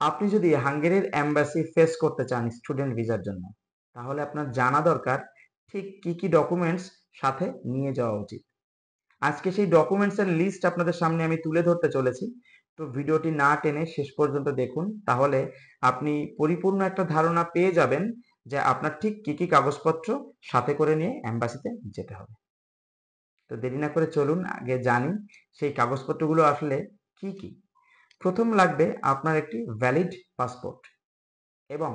আপনি যদি হাঙ্গেরির embassy face করতে চান স্টুডেন্ট ভিসার জন্য, তাহলে আপনার জানা দরকার ঠিক কি কি ডকুমেন্টস সাথে নিয়ে যাওয়া উচিত। আজকে সেই ডকুমেন্টস এর লিস্ট আপনাদের সামনে আমি তুলে ধরতে চলেছি। তো ভিডিওটি না টেনে শেষ পর্যন্ত দেখুন, তাহলে আপনি পরিপূর্ণ একটা ধারণা পেয়ে যাবেন যে আপনার ঠিক কি কি কাগজপত্র সাথে করে নিয়ে এম্বাসিতে যেতে হবে। তো দেরি না করে চলুন আগে জানি সেই কাগজপত্রগুলো আসলে কি কি। প্রথম লাগবে আপনার একটি ভ্যালিড পাসপোর্ট, এবং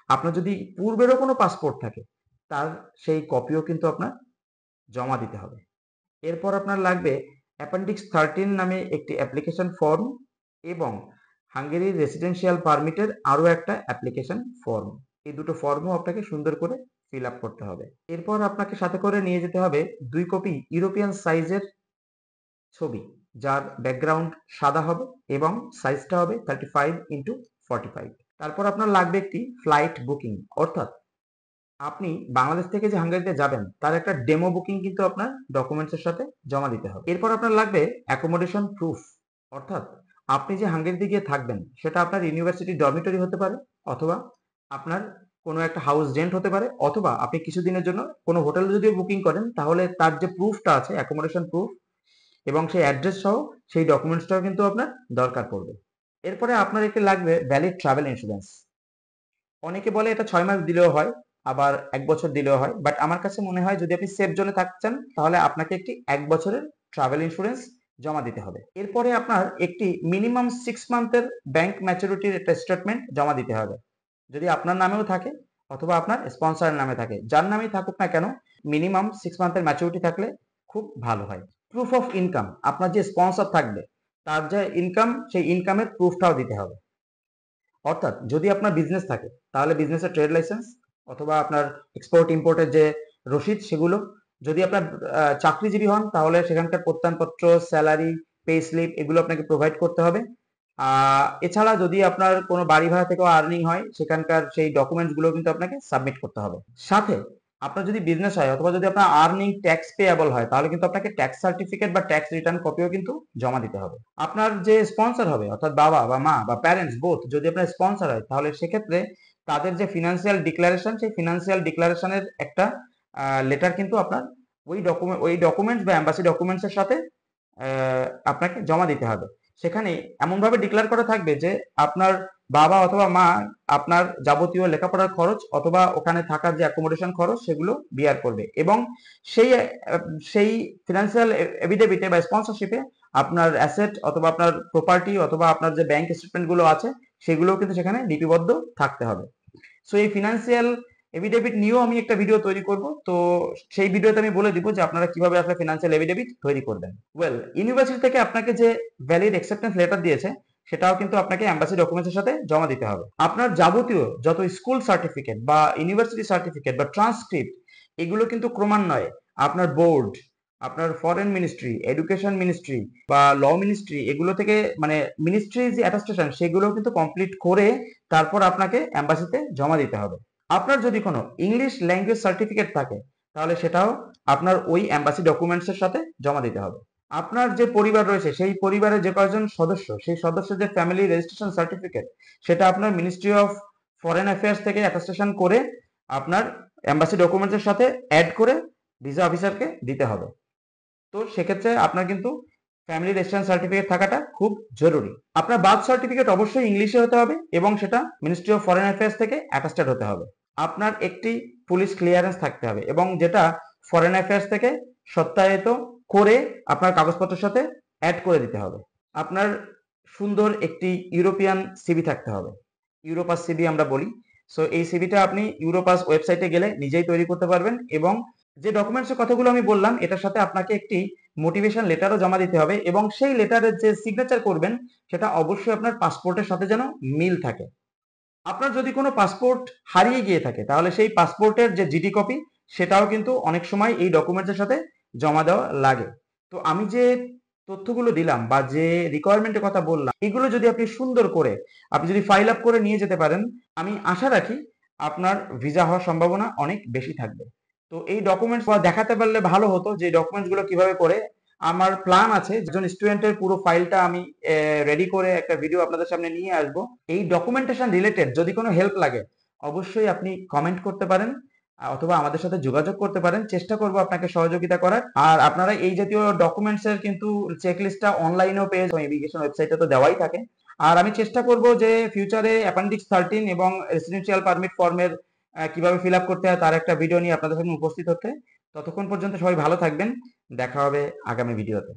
আপনার যদি পূর্বেরও কোনো পাসপোর্ট থাকে তার সেই কপিও কিন্তু আপনার জমা দিতে হবে। এরপর আপনার লাগবে অ্যাপেন্ডিক্স 13 নামে একটি অ্যাপ্লিকেশন ফর্ম, এবং হাঙ্গেরির রেসিডেন্সিয়াল পারমিটের আরও একটা অ্যাপ্লিকেশন ফর্ম। এই দুটো ফর্মও আপনাকে সুন্দর করে ফিল আপ করতে হবে। এরপর আপনাকে সাথে করে নিয়ে যেতে হবে 2 কপি ইউরোপিয়ান সাইজের ছবি, যার ব্যাকগ্রাউন্ড সাদা হবে এবং সাইজটা হবে 35x45। তারপর আপনার লাগবে একটি ফ্লাইট বুকিং, অর্থাৎ আপনি বাংলাদেশ থেকে যে হাঙ্গেরিতে যাবেন তার একটা ডেমো বুকিং কিন্তু আপনার ডকুমেন্টসের সাথে জমা দিতে হবে। এরপর আপনার লাগবে অ্যাকোমোডেশন প্রুফ, অর্থাৎ আপনি যে হাঙ্গেরিতে গিয়ে থাকবেন সেটা আপনার ইউনিভার্সিটি ডরমিটরি হতে পারে, অথবা আপনার কোনো একটা হাউস রেন্ট হতে পারে, অথবা আপনি কিছুদিনের জন্য কোনো হোটেল যদিও বুকিং করেন তাহলে তার যে প্রুফটা আছে অ্যাকোমোডেশন প্রুফ এবং সেই অ্যাড্রেস সহ সেই ডকুমেন্টসটাও কিন্তু আপনার দরকার পড়বে। এরপরে আপনার একটি লাগবে ভ্যালিড ট্রাভেল ইন্স্যুরেন্স। অনেকে বলে এটা 6 মাস দিলেও হয়, আবার 1 বছর দিলেও হয়, বাট আমার কাছে মনে হয় যদি আপনি সেফ জোনে থাকতে চান তাহলে আপনাকে একটি 1 বছরের ট্রাভেল ইন্স্যুরেন্স জমা দিতে হবে। এরপরে আপনার একটি মিনিমাম 6 মান্থের ব্যাংক ম্যাচুরিটির একটা স্টেটমেন্ট জমা দিতে হবে, যদি আপনার নামেও থাকে অথবা আপনার স্পন্সরের নামে থাকে, যার নামেই থাকুক না কেন মিনিমাম 6 মান্থের ম্যাচুরিটি থাকলে খুব ভালো হয়। প্রুফ অফ ইনকাম, আপনার যে স্পন্সর থাকবে তার যে ইনকাম সেই ইনকামের প্রুফটাও দিতে হবে। অর্থাৎ যদি আপনার বিজনেস থাকে তাহলে বিজনেসের ট্রেড লাইসেন্স অথবা আপনার এক্সপোর্ট ইম্পোর্টের যে রসিদ সেগুলো, যদি আপনার চাকরিজীবী হন তাহলে সেখানকার প্রত্যয়নপত্র, স্যালারি, পে স্লিপ এগুলো আপনাকে প্রোভাইড করতে হবে। এছাড়া যদি আপনার কোনো বাড়ি ভাড়া থেকেও আর্নিং হয় সেখানকার সেই ডকুমেন্টস গুলো কিন্তু আপনাকে সাবমিট করতে হবে। সাথে আপনার যদি বিজনেস হয় অথবা যদি আপনার আর্নিং ট্যাক্স পেয়েবল হয় তাহলে কিন্তু আপনাকে ট্যাক্স সার্টিফিকেট বা ট্যাক্স রিটার্ন কপিও কিন্তু জমা দিতে হবে। আপনার যে স্পন্সর হবে অর্থাৎ বাবা বা মা বা প্যারেন্টস বোথ যদি আপনার স্পন্সর হয় তাহলে সেক্ষেত্রে তাদের যে ফিনান্সিয়াল ডিক্লারেশন সেই ফিনান্সিয়াল ডিক্লারেশনের একটা লেটার কিন্তু আপনার ওই ডকুমেন্টস বা এম্বাসি ডকুমেন্টস এর সাথে আপনাকে জমা দিতে হবে। সেখানে এমনভাবে ডিক্লেয়ার করা থাকবে যে আপনার বাবা অথবা মা আপনার যাবতীয় লেখাপড়ার খরচ অথবা ওখানে থাকার যে অ্যাকোমোডেশন খরচ সেগুলো বিয়ার করবে, এবং সেই সেই ফিনান্সিয়াল এভিডেভিটে বা স্পন্সরশিপে আপনার অ্যাসেট অথবা আপনার প্রপার্টি অথবা আপনার যে ব্যাংক স্টেটমেন্ট গুলো আছে সেগুলোও কিন্তু সেখানে লিপিবদ্ধ থাকতে হবে। সো এই ফিনান্সিয়াল এভিডেভিট নিয়েও আমি একটা ভিডিও তৈরি করব, তো সেই ভিডিওতে আমি বলে দিব যে আপনারা কিভাবে আসলে ফিনান্সিয়াল এভিডেভিট তৈরি করবেন। ওয়েল, ইউনিভার্সিটি থেকে আপনাকে যে ভ্যালিড অ্যাকসেপ্টেন্স লেটার দিয়েছে সেটাও কিন্তু আপনাকে এম্বাসি ডকুমেন্টসের সাথে জমা দিতে হবে। আপনার যাবতীয় যত স্কুল সার্টিফিকেট বা ইউনিভার্সিটি সার্টিফিকেট বা ট্রান্সক্রিপ্ট এগুলো কিন্তু ক্রমান্বয়ে আপনার বোর্ড, আপনার ফরেন মিনিস্ট্রি, এডুকেশন মিনিস্ট্রি বা ল মিনিস্ট্রি এগুলো থেকে মানে মিনিস্ট্রি যে অ্যাটাস্টেশন সেগুলো কিন্তু কমপ্লিট করে তারপর আপনাকে এম্বাসিতে জমা দিতে হবে। আপনার যদি কোনো ইংলিশ ল্যাঙ্গুয়েজ সার্টিফিকেট থাকে তাহলে সেটাও আপনার ওই এম্বাসি ডকুমেন্টস এর সাথে জমা দিতে হবে। আপনার যে পরিবার রয়েছে সেই পরিবারের যে কয়জন সদস্য সেই সদস্যদের ফ্যামিলি রেজিস্ট্রেশন সার্টিফিকেট সেটা আপনার মিনিস্ট্রি অফ ফরেন অ্যাফেয়ার্স থেকে অ্যাটাস্টেশন করে আপনার এম্বাসি ডকুমেন্টস এর সাথে অ্যাড করে ভিসা অফিসারকে দিতে হবে। তো সেক্ষেত্রে আপনার কিন্তু ফ্যামিলি রেজিস্ট্রেশন সার্টিফিকেট থাকাটা খুব জরুরি। আপনার বার্থ সার্টিফিকেট অবশ্যই ইংলিশে হতে হবে এবং সেটা মিনিস্ট্রি অফ ফরেন অ্যাফেয়ার্স থেকে অ্যাটাস্টেড হতে হবে। আপনার একটি পুলিশ ক্লিয়ারেন্স থাকতে হবে এবং যেটা ফরেন অ্যাফেয়ার্স থেকে সত্যায়িত করে আপনার কাগজপত্রের সাথে অ্যাড করে দিতে হবে। আপনার সুন্দর একটি ইউরোপিয়ান সিভি থাকতে হবে, ইউরোপাস সিভি আমরা বলি। সো এই সিভিটা আপনি ইউরোপাস ওয়েবসাইটে গেলে নিজেই তৈরি করতে পারবেন, এবং যে ডকুমেন্টসের কথাগুলো আমি বললাম এটার সাথে আপনাকে একটি মোটিভেশন লেটারও জমা দিতে হবে, এবং সেই লেটারের যে সিগনেচার করবেন সেটা অবশ্যই আপনার পাসপোর্টের সাথে যেন মিল থাকে। আপনার যদি কোনো পাসপোর্ট হারিয়ে গিয়ে থাকে তাহলে সেই পাসপোর্টের যে জিডি কপি সেটাও কিন্তু অনেক সময় এই ডকুমেন্টসের সাথে জমা দেওয়া লাগে। তো আমি যে তথ্যগুলো দিলাম বা যে রিকোয়ারমেন্টের কথা বললাম এগুলো যদি আপনি সুন্দর করে আপনি যদি ফাইল আপ করে নিয়ে যেতে পারেন, আমি আশা রাখি আপনার ভিসা হওয়ার সম্ভাবনা অনেক বেশি থাকবে। তো এই ডকুমেন্টস দেখাতে পারলে ভালো হতো যে ডকুমেন্টস গুলো কিভাবে করে আমার প্ল্যান আছে একজন স্টুডেন্টের পুরো ফাইলটা আমি রেডি করে একটা ভিডিও আপনাদের সামনে নিয়ে আসব। এই ডকুমেন্টেশন রিলেটেড যদি কোনো হেল্প লাগে অবশ্যই আপনি কমেন্ট করতে পারেন, অথবা আমাদের সাথে যোগাযোগ করতে পারেন। চেষ্টা করব আপনাকে সহযোগিতা করার। আর আপনারা এই জাতীয় ডকুমেন্টস এর কিন্তু চেকলিস্টটা অনলাইনেও পেয়ে যাবেন, ইমিগ্রেশন ওয়েবসাইটে তো দেওয়াই থাকে। আর আমি চেষ্টা করব যে ফিউচারে অ্যাপেন্ডিক্স 13 এবং রেসিডেন্সিয়াল পারমিট ফর্মের কিভাবে ফিল আপ করতে হয় তার একটা ভিডিও নিয়ে আপনাদের সামনে উপস্থিত হতে। ততক্ষণ পর্যন্ত সবাই ভালো থাকবেন। দেখা হবে আগামী ভিডিওতে।